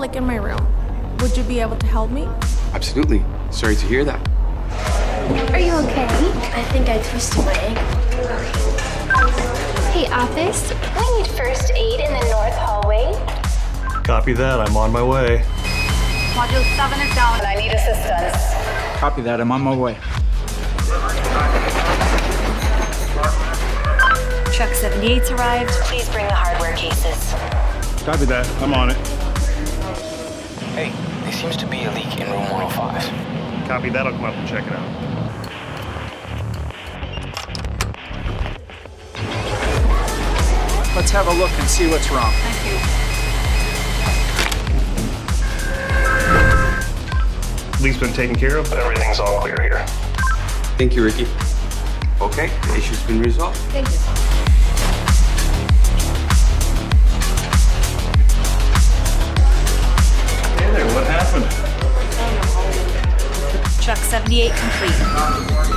leak in my room. Would you be able to help me? Absolutely. Sorry to hear that. Are you okay? I think I twisted my ankle. Hey, office. We need first aid in the north hallway. Copy that, I'm on my way. Module 7 is down and I need assistance. Copy that, I'm on my way. Truck 78's arrived. Please bring the hardware cases. Copy that, I'm on it. Hey, there seems to be a leak in room 105. Copy that, I'll come up and check it out. Let's have a look and see what's wrong. Thank you. Leak's been taken care of, everything's all clear here. Thank you, Ricky. Okay, the issue's been resolved. Thank you. Hey there, what happened? Truck 78 complete.